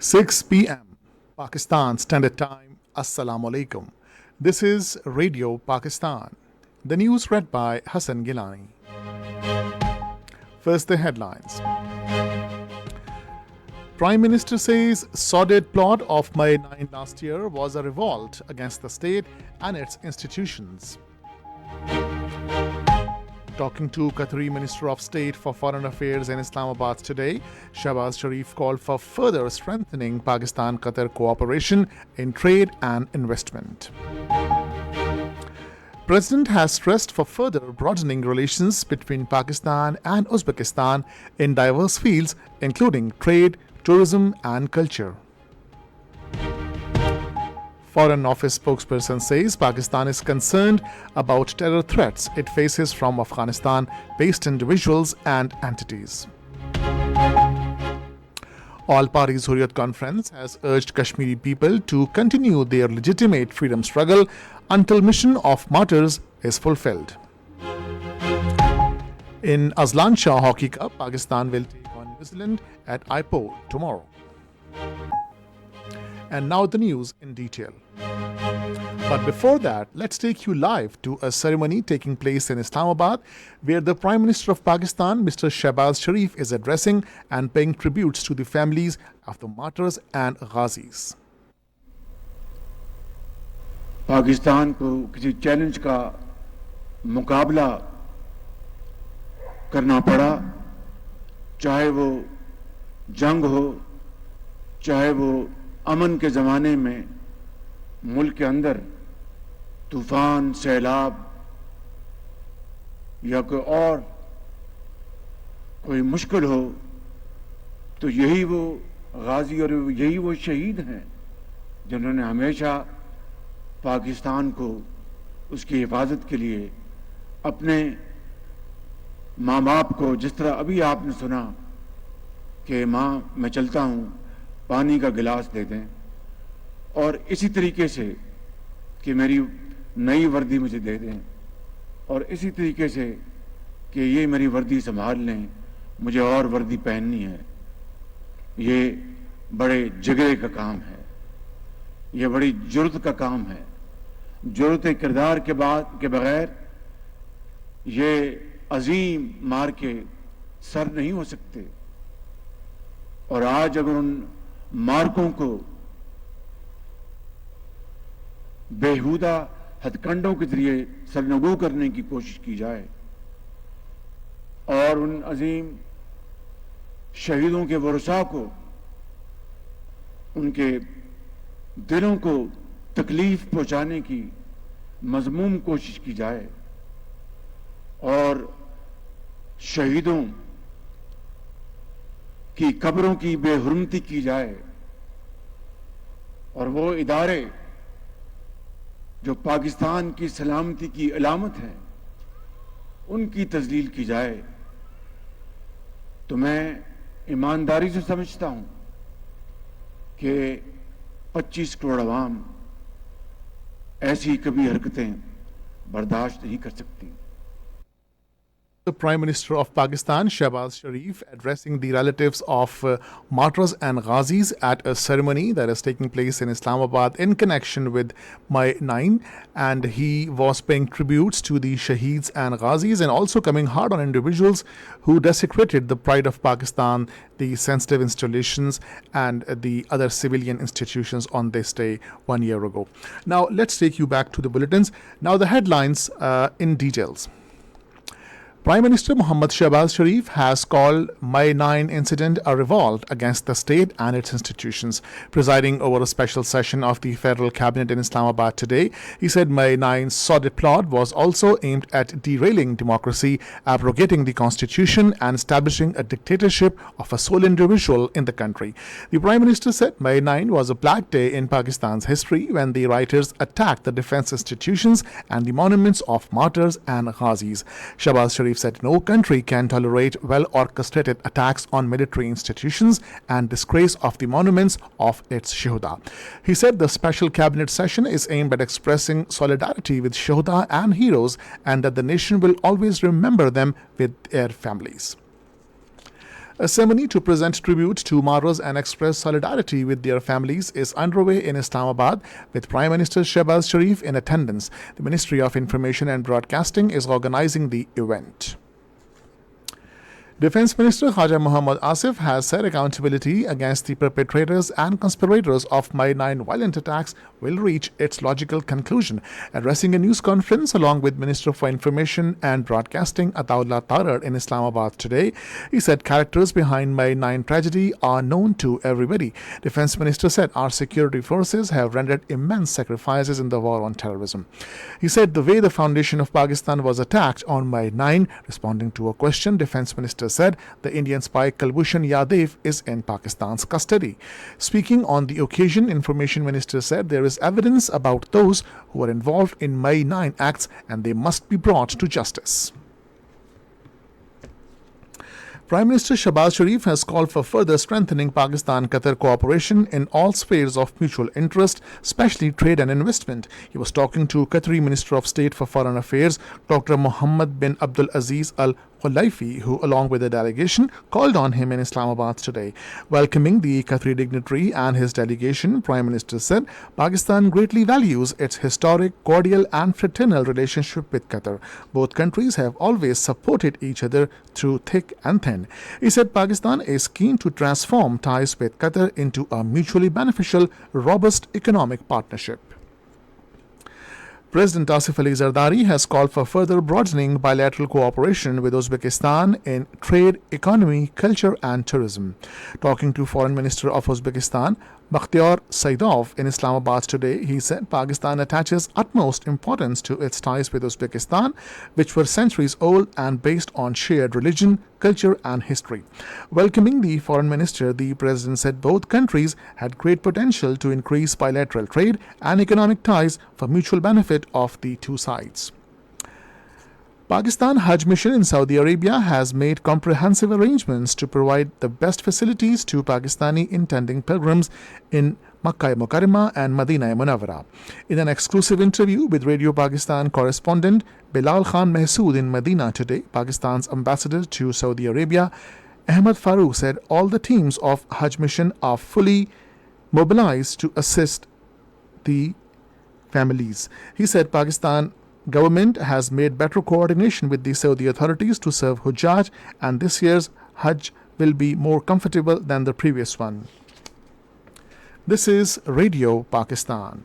6 p.m. Pakistan Standard Time. Assalamu alaikum. This is Radio Pakistan. The news read by Hassan Gilani. First, the headlines. Prime Minister says sordid plot of May 9 last year was a revolt against the state and its institutions. Talking to Qatari Minister of State for Foreign Affairs in Islamabad today, Shehbaz Sharif called for further strengthening Pakistan-Qatar cooperation in trade and investment. President has stressed for further broadening relations between Pakistan and Uzbekistan in diverse fields, including trade, tourism and culture. Foreign Office spokesperson says Pakistan is concerned about terror threats it faces from Afghanistan-based individuals and entities. All Parties Hurriyat Conference has urged Kashmiri people to continue their legitimate freedom struggle until mission of martyrs is fulfilled. In Azlan Shah Hockey Cup, Pakistan will take on New Zealand at Ipoh tomorrow. And now the news in detail. But before that, let's take you live to a ceremony taking place in Islamabad, where the Prime Minister of Pakistan, Mr. Shehbaz Sharif, is addressing and paying tributes to the families of the martyrs and ghazis. Pakistan को किसी challenge का मुकाबला करना पड़ा, चाहे वो जंग हो, चाहे वो अमन के ज़माने में मुल्क के अंदर तूफान, सैलाब या कोई मुश्किल हो, तो यही वो गाजी और यही वो शहीद हैं जिन्होंने हमेशा पाकिस्तान को उसकी हिफाजत के लिए अपने माँ बाप को, जिस तरह अभी आपने सुना कि माँ मैं चलता हूँ, पानी का गिलास दे दें, और इसी तरीके से कि मेरी नई वर्दी मुझे दे दें, और इसी तरीके से कि ये मेरी वर्दी संभाल लें, मुझे और वर्दी पहननी है। ये बड़े जिगरे का काम है, ये बड़ी जुर्रत का काम है। जुर्रत किरदार के बगैर ये अजीम मार के सर नहीं हो सकते। और आज अगर उन मार्कों को बेहुदा हथकंडों के जरिए सरनगू करने की कोशिश की जाए और उन अजीम शहीदों के वरसा को, उनके दिलों को तकलीफ पहुंचाने की मज़मूम कोशिश की जाए और शहीदों की कब्रों की बेहुरमती की जाए और वो इदारे जो पाकिस्तान की सलामती की अलामत हैं उनकी तजलील की जाए, तो मैं ईमानदारी से समझता हूं कि 25 करोड़ अवाम ऐसी कभी हरकतें बर्दाश्त नहीं कर सकती। The Prime Minister of Pakistan, Shehbaz Sharif, addressing the relatives of martyrs and ghazis at a ceremony that is taking place in Islamabad in connection with May 9, and he was paying tributes to the shaheeds and ghazis and also coming hard on individuals who desecrated the pride of Pakistan, the sensitive installations and the other civilian institutions on this day 1 year ago. Now let's take you back to the bulletins. Now the headlines in details. Prime Minister Mohammad Shehbaz Sharif has called May 9 incident a revolt against the state and its institutions. Presiding over a special session of the Federal Cabinet in Islamabad today, he said May 9's sordid plot was also aimed at derailing democracy, abrogating the constitution and establishing a dictatorship of a sole individual in the country. The Prime Minister said May 9 was a black day in Pakistan's history when the rioters attacked the defense institutions and the monuments of martyrs and ghazis. Shehbaz Sharif said no country can tolerate well-orchestrated attacks on military institutions and disgrace of the monuments of its shuhada. He said the special cabinet session is aimed at expressing solidarity with shuhada and heroes and that the nation will always remember them with their families. A ceremony to present tribute to martyrs and express solidarity with their families is underway in Islamabad, with Prime Minister Shehbaz Sharif in attendance. The Ministry of Information and Broadcasting is organizing the event. Defense Minister Khaja Muhammad Asif has said accountability against the perpetrators and conspirators of May 9 violent attacks will reach its logical conclusion. Addressing a news conference along with Minister for Information and Broadcasting Ataullah Tarar in Islamabad today, he said characters behind May 9 tragedy are known to everybody. Defense Minister said our security forces have rendered immense sacrifices in the war on terrorism. He said the way the foundation of Pakistan was attacked on May 9, responding to a question, Defense Minister said the Indian spy Kulbhushan Yadav is in Pakistan's custody. Speaking on the occasion, Information Minister said there is evidence about those who were involved in May 9 acts and they must be brought to justice. Prime Minister Shehbaz Sharif has called for further strengthening Pakistan-Qatar cooperation in all spheres of mutual interest, especially trade and investment. He was talking to Qatari Minister of State for Foreign Affairs, Dr. Mohammed bin Abdul Aziz Al Khulaifi, who, along with a delegation, called on him in Islamabad today. Welcoming the Qatari dignitary and his delegation, Prime Minister said Pakistan greatly values its historic, cordial and fraternal relationship with Qatar. Both countries have always supported each other through thick and thin. He said Pakistan is keen to transform ties with Qatar into a mutually beneficial, robust economic partnership. President Asif Ali Zardari has called for further broadening bilateral cooperation with Uzbekistan in trade, economy, culture and tourism. Talking to Foreign Minister of Uzbekistan, Bakhtiar Saidov in Islamabad today, he said Pakistan attaches utmost importance to its ties with Uzbekistan, which were centuries old and based on shared religion, culture and history. Welcoming the foreign minister, the president said both countries had great potential to increase bilateral trade and economic ties for mutual benefit of the two sides. Pakistan Hajj Mission in Saudi Arabia has made comprehensive arrangements to provide the best facilities to Pakistani intending pilgrims in Makkah Mukarramah and Medina Munawwara. In an exclusive interview with Radio Pakistan correspondent Bilal Khan Mehsood in Medina today, Pakistan's ambassador to Saudi Arabia, Ahmed Farooq, said all the teams of Hajj Mission are fully mobilized to assist the families. He said Pakistan government has made better coordination with the Saudi authorities to serve Hujjaj, and this year's Hajj will be more comfortable than the previous one. This is Radio Pakistan.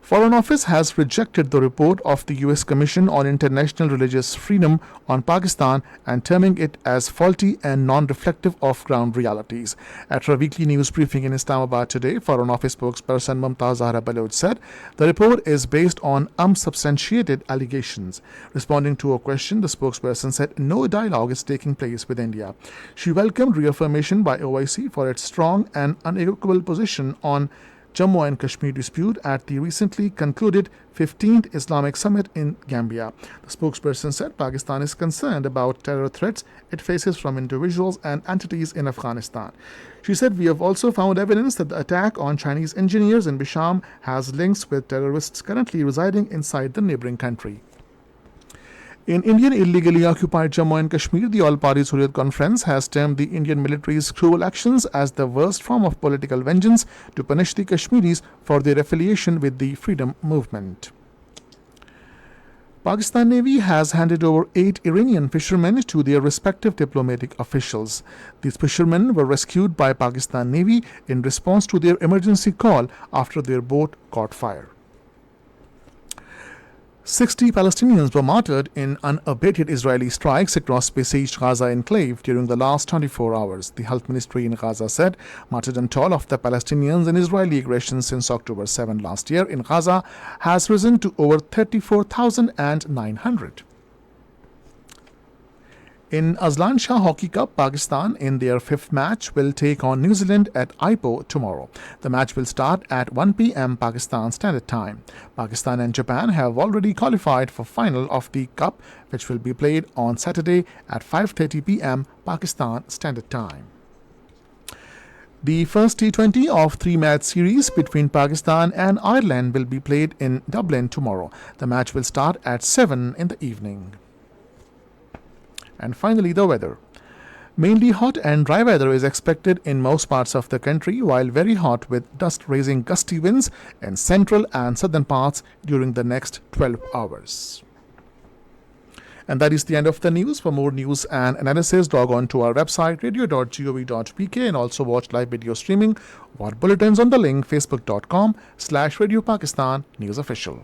Foreign Office has rejected the report of the U.S. Commission on International Religious Freedom on Pakistan and terming it as faulty and non-reflective of ground realities. At a weekly news briefing in Islamabad today, Foreign Office spokesperson Mumtaz Zahra Baloch said the report is based on unsubstantiated allegations. Responding to a question, the spokesperson said no dialogue is taking place with India. She welcomed reaffirmation by OIC for its strong and unequivocal position on Jammu and Kashmir dispute at the recently concluded 15th Islamic Summit in Gambia. The spokesperson said Pakistan is concerned about terror threats it faces from individuals and entities in Afghanistan. She said we have also found evidence that the attack on Chinese engineers in Bisham has links with terrorists currently residing inside the neighboring country. In Indian illegally occupied Jammu and Kashmir, the All-Party Hurriyat Conference has termed the Indian military's cruel actions as the worst form of political vengeance to punish the Kashmiris for their affiliation with the freedom movement. Pakistan Navy has handed over 8 Iranian fishermen to their respective diplomatic officials. These fishermen were rescued by Pakistan Navy in response to their emergency call after their boat caught fire. 60 Palestinians were martyred in unabated Israeli strikes across besieged Gaza enclave during the last 24 hours. The health ministry in Gaza said martyrdom toll of the Palestinians in Israeli aggression since October 7 last year in Gaza has risen to over 34,900. In Azlan Shah Hockey Cup, Pakistan in their 5th match will take on New Zealand at Ipoh tomorrow. The match will start at 1 p.m. Pakistan Standard Time. Pakistan and Japan have already qualified for final of the Cup, which will be played on Saturday at 5:30 p.m. Pakistan Standard Time. The first T20 of 3-match series between Pakistan and Ireland will be played in Dublin tomorrow. The match will start at 7 in the evening. And finally, the weather. Mainly hot and dry weather is expected in most parts of the country, while very hot with dust-raising gusty winds in central and southern parts during the next 12 hours. And that is the end of the news. For more news and analysis, log on to our website radio.gov.pk and also watch live video streaming or bulletins on the link facebook.com/Radio Pakistan News Official.